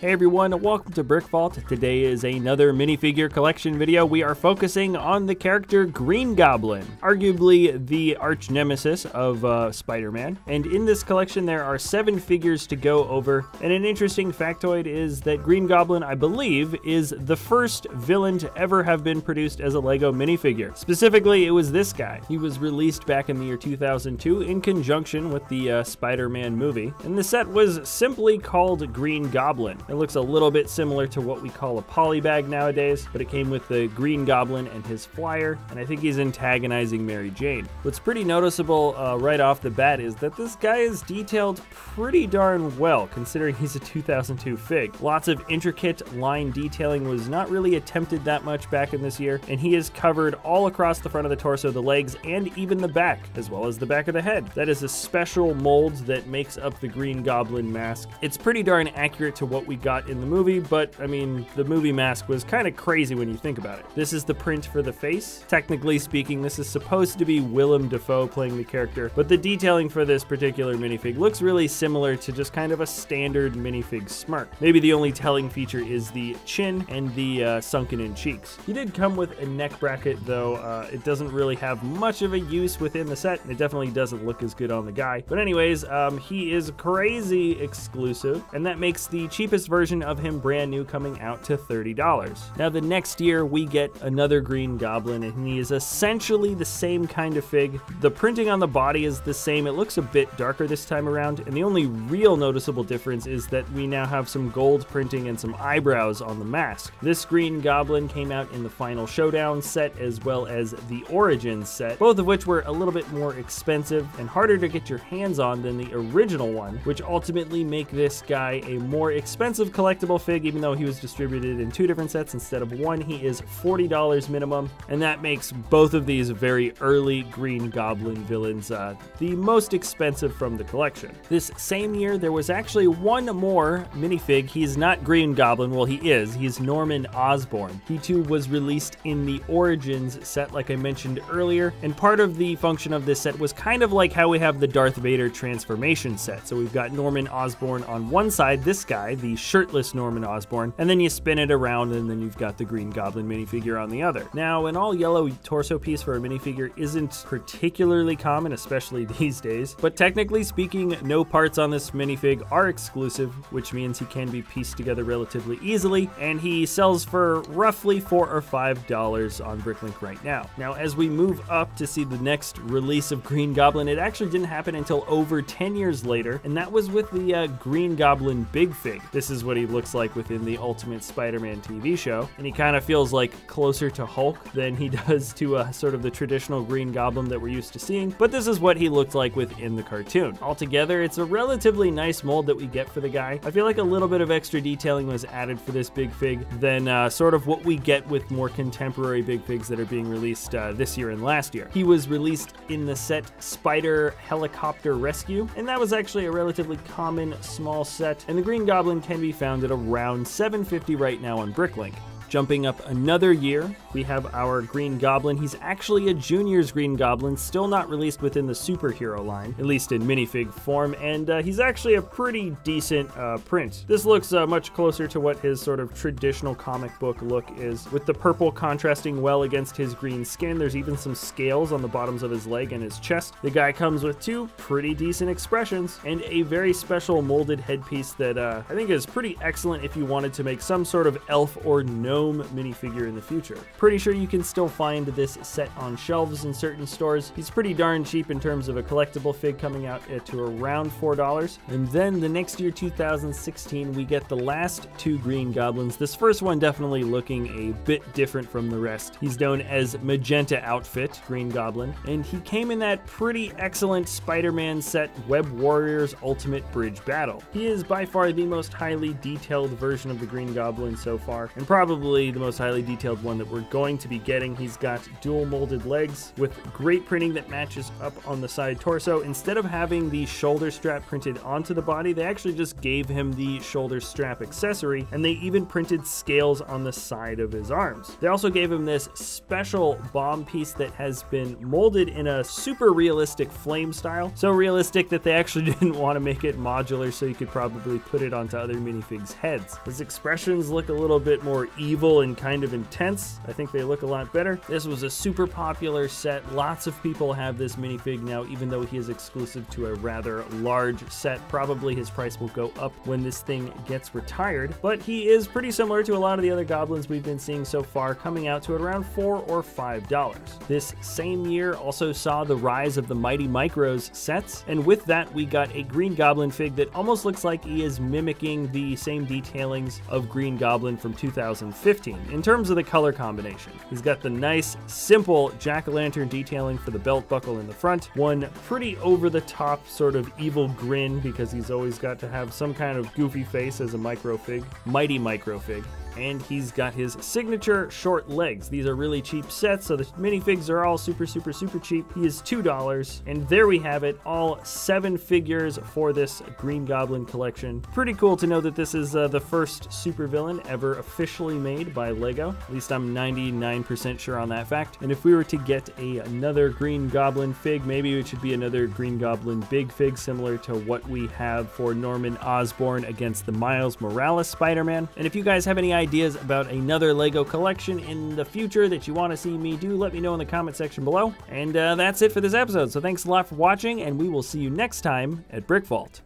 Hey everyone, welcome to BrickVault. Today is another minifigure collection video. We are focusing on the character Green Goblin, arguably the arch nemesis of Spider-Man. And in this collection there are 7 figures to go over. And an interesting factoid is that Green Goblin, I believe, is the first villain to ever have been produced as a Lego minifigure. Specifically, it was this guy. He was released back in the year 2002 in conjunction with the Spider-Man movie. And the set was simply called Green Goblin. It looks a little bit similar to what we call a polybag nowadays, but it came with the Green Goblin and his flyer, and I think he's antagonizing Mary Jane. What's pretty noticeable right off the bat is that this guy is detailed pretty darn well, considering he's a 2002 fig. Lots of intricate line detailing was not really attempted that much back in this year, and he is covered all across the front of the torso, the legs, and even the back, as well as the back of the head. That is a special mold that makes up the Green Goblin mask. It's pretty darn accurate to what we got in the movie, but I mean, the movie mask was kind of crazy when you think about it. This is the print for the face. Technically speaking, this is supposed to be Willem Dafoe playing the character, but the detailing for this particular minifig looks really similar to just kind of a standard minifig smirk. Maybe the only telling feature is the chin and the sunken in cheeks. He did come with a neck bracket, though it doesn't really have much of a use within the set, and it definitely doesn't look as good on the guy. But anyways, he is crazy exclusive, and that makes the cheapest version of him brand new coming out to $30. Now the next year we get another Green Goblin, and he is essentially the same kind of fig. The printing on the body is the same. It looks a bit darker this time around, and the only real noticeable difference is that we now have some gold printing and some eyebrows on the mask. This Green Goblin came out in the Final Showdown set as well as the Origins set, both of which were a little bit more expensive and harder to get your hands on than the original one, which ultimately make this guy a more expensive collectible fig. Even though he was distributed in 2 different sets instead of 1, he is $40 minimum, and that makes both of these very early Green Goblin villains the most expensive from the collection. This same year there was actually one more minifig. He's not Green Goblin, well he is, he's Norman Osborn. He too was released in the Origins set like I mentioned earlier, and part of the function of this set was kind of like how we have the Darth Vader transformation set. So we've got Norman Osborn on one side, this guy, the shirtless Norman Osborn, and then you spin it around and then you've got the Green Goblin minifigure on the other. Now, an all yellow torso piece for a minifigure isn't particularly common, especially these days, but technically speaking, no parts on this minifig are exclusive, which means he can be pieced together relatively easily, and he sells for roughly $4 or $5 on BrickLink right now. Now, as we move up to see the next release of Green Goblin, it actually didn't happen until over 10 years later, and that was with the Green Goblin Big Fig. This is what he looks like within the Ultimate Spider-Man TV show, and he kind of feels like closer to Hulk than he does to sort of the traditional Green Goblin that we're used to seeing, but this is what he looked like within the cartoon. Altogether, it's a relatively nice mold that we get for the guy. I feel like a little bit of extra detailing was added for this Big Fig than sort of what we get with more contemporary Big Figs that are being released this year and last year. He was released in the set Spider Helicopter Rescue, and that was actually a relatively common small set, and the Green Goblin can be found at around $7.50 right now on BrickLink. Jumping up another year, we have our Green Goblin. He's actually a Junior's Green Goblin, still not released within the superhero line, at least in minifig form, and he's actually a pretty decent print. This looks much closer to what his sort of traditional comic book look is, with the purple contrasting well against his green skin. There's even some scales on the bottoms of his leg and his chest. The guy comes with 2 pretty decent expressions and a very special molded headpiece that I think is pretty excellent if you wanted to make some sort of elf or gnome minifigure in the future. Pretty sure you can still find this set on shelves in certain stores. He's pretty darn cheap in terms of a collectible fig, coming out to around $4. And then the next year, 2016, we get the last 2 Green Goblins. This first one definitely looking a bit different from the rest. He's known as Magenta outfit, Green Goblin, and he came in that pretty excellent Spider-Man set, Web Warriors Ultimate Bridge Battle. He is by far the most highly detailed version of the Green Goblin so far, and probably probably the most highly detailed one that we're going to be getting. He's got dual molded legs with great printing that matches up on the side torso. Instead of having the shoulder strap printed onto the body, they actually just gave him the shoulder strap accessory, and they even printed scales on the side of his arms. They also gave him this special bomb piece that has been molded in a super realistic flame style. So realistic that they actually didn't want to make it modular, so you could probably put it onto other minifigs' heads. His expressions look a little bit more evil and kind of intense. I think they look a lot better. This was a super popular set. Lots of people have this minifig now, even though he is exclusive to a rather large set. Probably his price will go up when this thing gets retired, but he is pretty similar to a lot of the other Goblins we've been seeing so far, coming out to around $4 or $5. This same year also saw the rise of the Mighty Micros sets, and with that we got a Green Goblin fig that almost looks like he is mimicking the same detailings of Green Goblin from 2015 in terms of the color combination. He's got the nice, simple jack-o'-lantern detailing for the belt buckle in the front, one pretty over-the-top sort of evil grin because he's always got to have some kind of goofy face as a microfig, Mighty Microfig. And he's got his signature short legs. These are really cheap sets, so the minifigs are all super cheap. He is $2, and there we have it, all 7 figures for this Green Goblin collection. Pretty cool to know that this is the first supervillain ever officially made by LEGO. At least I'm 99% sure on that fact. And if we were to get another Green Goblin fig, maybe it should be another Green Goblin big fig, similar to what we have for Norman Osborn against the Miles Morales Spider-Man. And if you guys have any ideas about another LEGO collection in the future that you want to see me do, let me know in the comment section below. And that's it for this episode. So thanks a lot for watching, and we will see you next time at BrickVault.